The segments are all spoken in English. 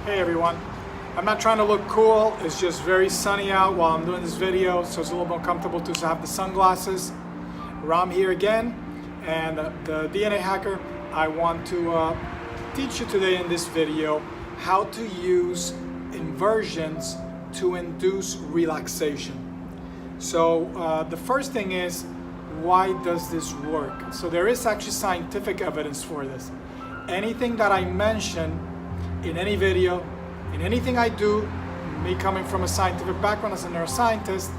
Hey everyone, I'm not trying to look cool, it's just very sunny out while I'm doing this video, so it's a little more comfortable to have the sunglasses. Ram here again, and the DNA hacker. I want to teach you today in this video how to use inversions to induce relaxation. So the first thing is, why does this work? So there is actually scientific evidence for this. Anything that I mention in any video, in anything I do, me coming from a scientific background as a neuroscientist,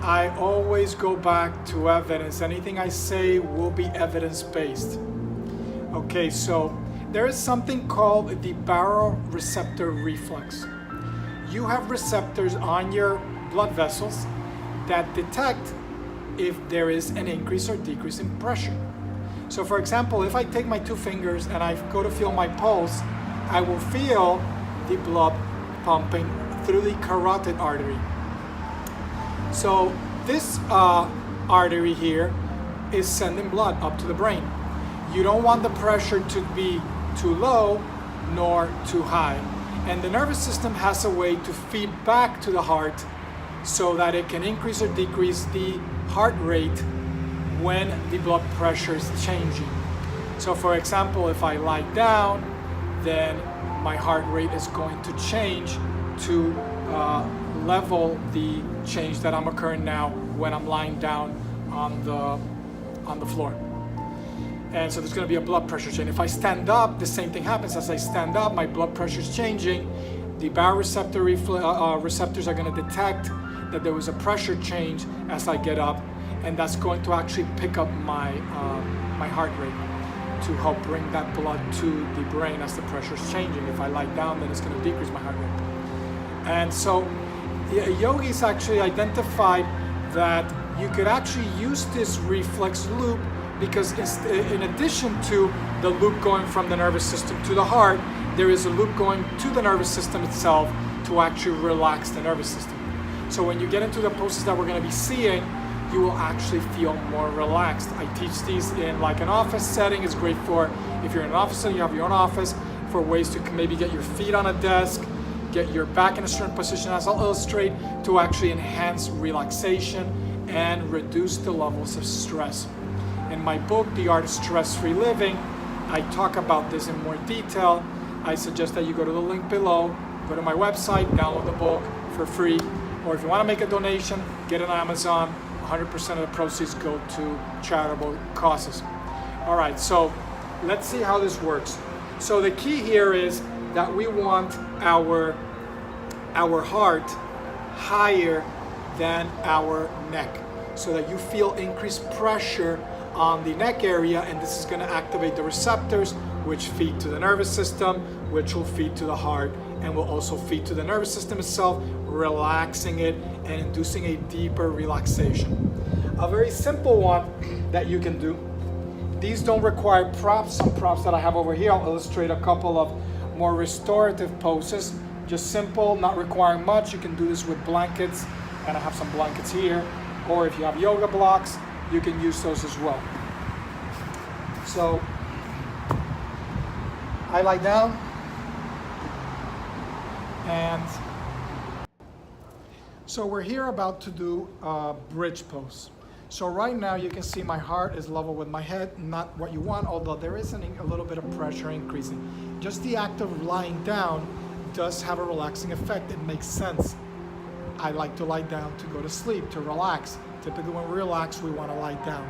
I always go back to evidence. Anything I say will be evidence-based. Okay, so there is something called the baroreceptor reflex. You have receptors on your blood vessels that detect if there is an increase or decrease in pressure. So for example, if I take my two fingers and I go to feel my pulse, I will feel the blood pumping through the carotid artery. So this artery here is sending blood up to the brain. You don't want the pressure to be too low nor too high. And the nervous system has a way to feed back to the heart so that it can increase or decrease the heart rate when the blood pressure is changing. So for example, if I lie down, then my heart rate is going to change to level the change that I'm occurring now when I'm lying down on the floor. And so there's going to be a blood pressure change. If I stand up, the same thing happens. As I stand up, my blood pressure is changing. The baroreceptor receptors are going to detect that there was a pressure change as I get up, and that's going to actually pick up my heart rate to help bring that blood to the brain as the pressure is changing. If I lie down, then it's going to decrease my heart rate. And so the yogis actually identified that you could actually use this reflex loop because in addition to the loop going from the nervous system to the heart, there is a loop going to the nervous system itself to actually relax the nervous system. So when you get into the poses that we're going to be seeing, you will actually feel more relaxed. I teach these in like an office setting. It's great for if you're in an office and you have your own office, for ways to maybe get your feet on a desk, get your back in a certain position, as I'll illustrate, to actually enhance relaxation and reduce the levels of stress. In my book, The Art of Stress-Free Living, I talk about this in more detail. I suggest that you go to the link below, go to my website, download the book for free, or if you want to make a donation, get it on Amazon. 100% of the proceeds go to charitable causes. All right, so let's see how this works. So the key here is that we want our heart higher than our neck so that you feel increased pressure on the neck area, and this is going to activate the receptors which feed to the nervous system, which will feed to the heart and will also feed to the nervous system itself, relaxing it and inducing a deeper relaxation. A very simple one that you can do. These don't require props. Some props that I have over here, I'll illustrate a couple of more restorative poses. Just simple, not requiring much. You can do this with blankets, and I have some blankets here. Or if you have yoga blocks, you can use those as well. So I lie down, and so we're here about to do a bridge pose. So right now you can see my heart is level with my head, not what you want, although there is a little bit of pressure increasing. Just the act of lying down does have a relaxing effect. It makes sense. I like to lie down to go to sleep, to relax. Typically when we relax, we want to lie down.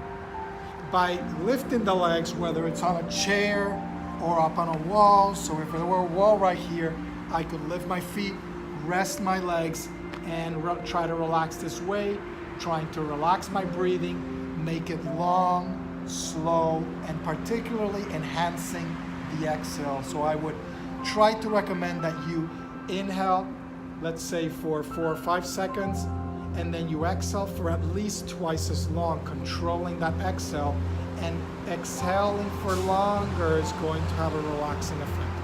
By lifting the legs, whether it's on a chair or up on a wall, so if there were a wall right here, I could lift my feet, rest my legs, and try to relax this way, trying to relax my breathing, make it long, slow, and particularly enhancing the exhale. So I would try to recommend that you inhale, let's say for 4 or 5 seconds, and then you exhale for at least twice as long, controlling that exhale, and exhaling for longer is going to have a relaxing effect.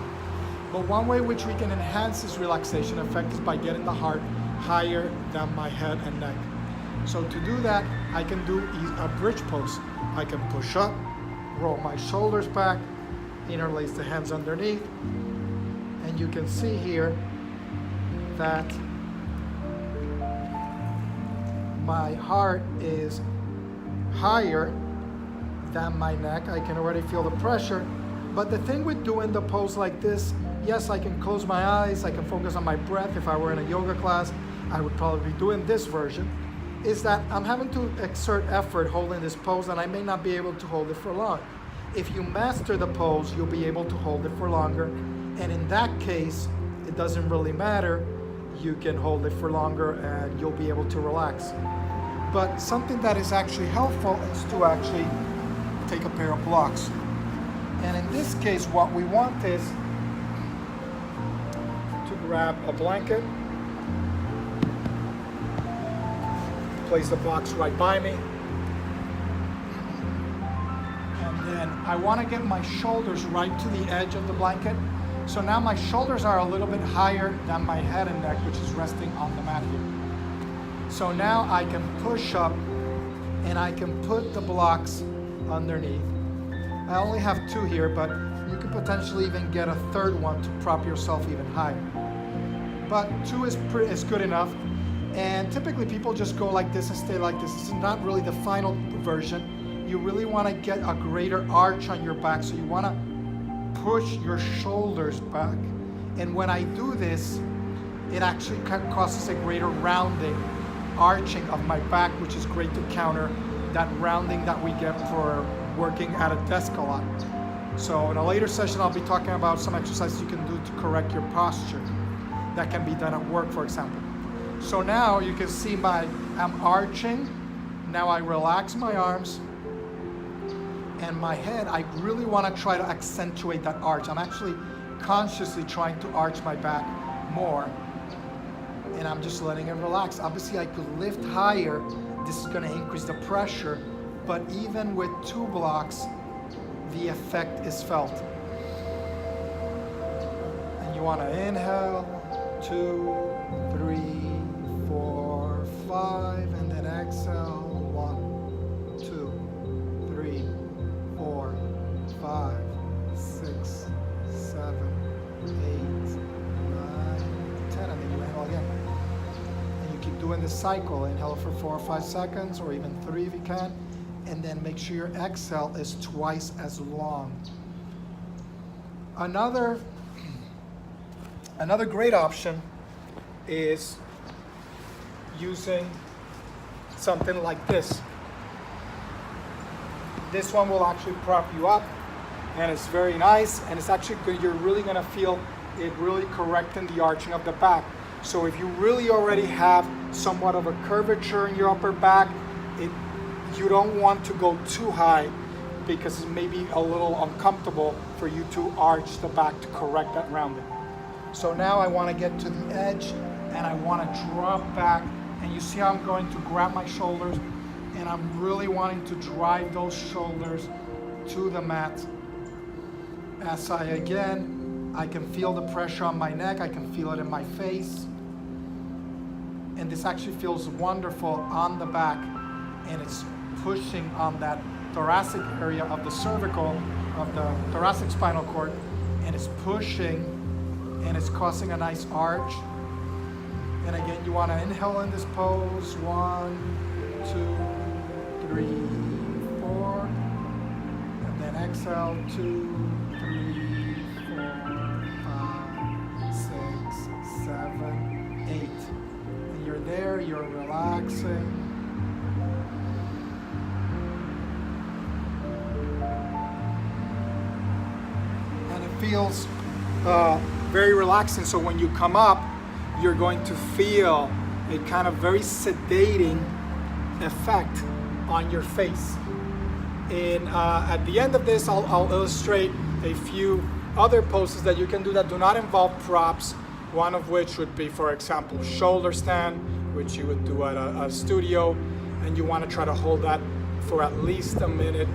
But one way which we can enhance this relaxation effect is by getting the heart higher than my head and neck. So to do that, I can do a bridge pose. I can push up, roll my shoulders back, interlace the hands underneath, and And you can see here that my heart is higher than my neck. I can already feel the pressure. But the thing with doing the pose like this, yes, I can close my eyes, I can focus on my breath. If I were in a yoga class, I would probably be doing this version, is that I'm having to exert effort holding this pose and I may not be able to hold it for long. If you master the pose, you'll be able to hold it for longer. And in that case, it doesn't really matter. You can hold it for longer and you'll be able to relax. But something that is actually helpful is to actually take a pair of blocks. And in this case, what we want is to grab a blanket, place the box right by me, and then I want to get my shoulders right to the edge of the blanket. So now my shoulders are a little bit higher than my head and neck, which is resting on the mat here. So now I can push up and I can put the blocks underneath. I only have 2 here, but you could potentially even get a 3rd one to prop yourself even higher. But 2 is good enough. And typically people just go like this and stay like this. This is not really the final version. You really want to get a greater arch on your back. So you want to push your shoulders back. And when I do this, it actually causes a greater rounding, arching of my back, which is great to counter that rounding that we get for working at a desk a lot. So in a later session, I'll be talking about some exercises you can do to correct your posture that can be done at work, for example. So now you can see I'm arching. Now I relax my arms and my head. I really want to try to accentuate that arch. I'm actually consciously trying to arch my back more, and I'm just letting it relax. Obviously, I could lift higher. This is going to increase the pressure, but even with 2 blocks, the effect is felt. And you want to inhale, 2, 3, 4, 5, and then exhale, 1, 2, 3, 4, 5, 6, 7, 8, 9, 10, and then you inhale again. And you keep doing this cycle. Inhale for 4 or 5 seconds, or even 3 if you can, and then make sure your exhale is twice as long. Another great option is using something like this. This one will actually prop you up, and it's very nice, and it's actually good. You're really going to feel it really correcting the arching of the back. So if you really already have somewhat of a curvature in your upper back, you don't want to go too high because it may be a little uncomfortable for you to arch the back to correct that rounding. So now I want to get to the edge and I want to drop back, and you see how I'm going to grab my shoulders, and I'm really wanting to drive those shoulders to the mat. As I can feel the pressure on my neck, I can feel it in my face, and this actually feels wonderful on the back, and it's pushing on that thoracic area of the cervical, of the thoracic spinal cord, and it's pushing, and it's causing a nice arch. And again, you want to inhale in this pose, 1, 2, 3, 4, and then exhale, 2, 3, 4, 5, 6, 7, 8. And you're there, you're relaxing. Feels very relaxing. So when you come up, you're going to feel a kind of very sedating effect on your face. And at the end of this, I'll illustrate a few other poses that you can do that do not involve props, one of which would be, for example, shoulder stand, which you would do at a studio, and you want to try to hold that for at least a minute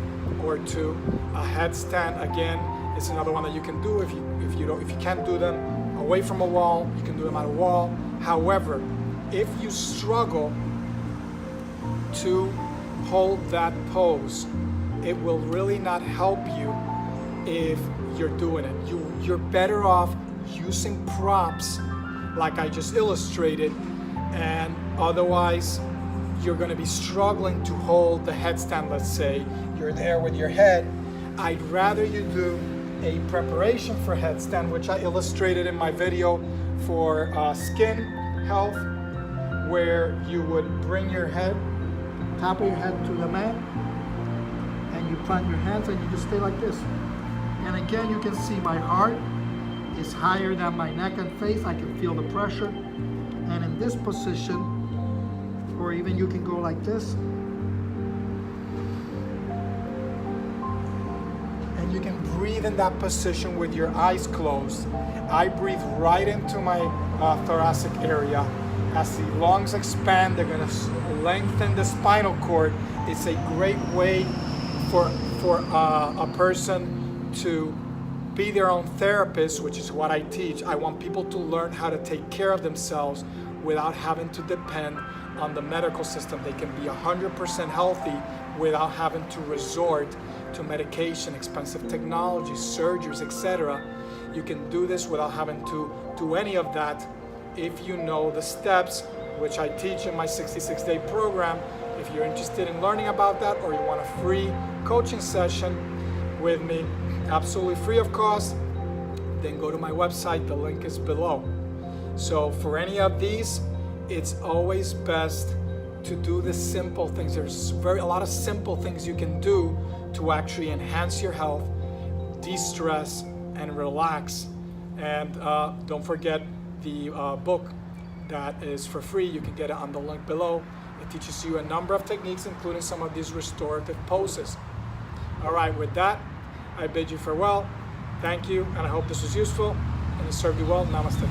or 2. A headstand, again, is another one that you can do. If you can't do them away from a wall, you can do them at a wall. However, if you struggle to hold that pose, it will really not help you if you're doing it. You're better off using props like I just illustrated, and otherwise you're going to be struggling to hold the headstand. Let's say you're there with your head. I'd rather you do a preparation for headstand, which I illustrated in my video for skin health, where you would bring your head, top of your head to the mat, and you plant your hands and you just stay like this. And again, you can see my heart is higher than my neck and face. I can feel the pressure. And in this position, or even you can go like this, and you can breathe in that position with your eyes closed. I breathe right into my thoracic area. As the lungs expand, they're going to lengthen the spinal cord. It's a great way for a person to be their own therapist, which is what I teach. I want people to learn how to take care of themselves without having to depend on the medical system. They can be 100% healthy without having to resort to medication, expensive technology, surgeries, etc. You can do this without having to do any of that if you know the steps, which I teach in my 66-day program. If you're interested in learning about that, or you want a free coaching session with me, absolutely free of cost, then go to my website. The link is below. So for any of these, it's always best to do the simple things. There's a lot of simple things you can do to actually enhance your health, de-stress, and relax. And don't forget the book that is for free. You can get it on the link below. It teaches you a number of techniques, including some of these restorative poses. All right, with that, I bid you farewell. Thank you, and I hope this was useful and it served you well. Namaste.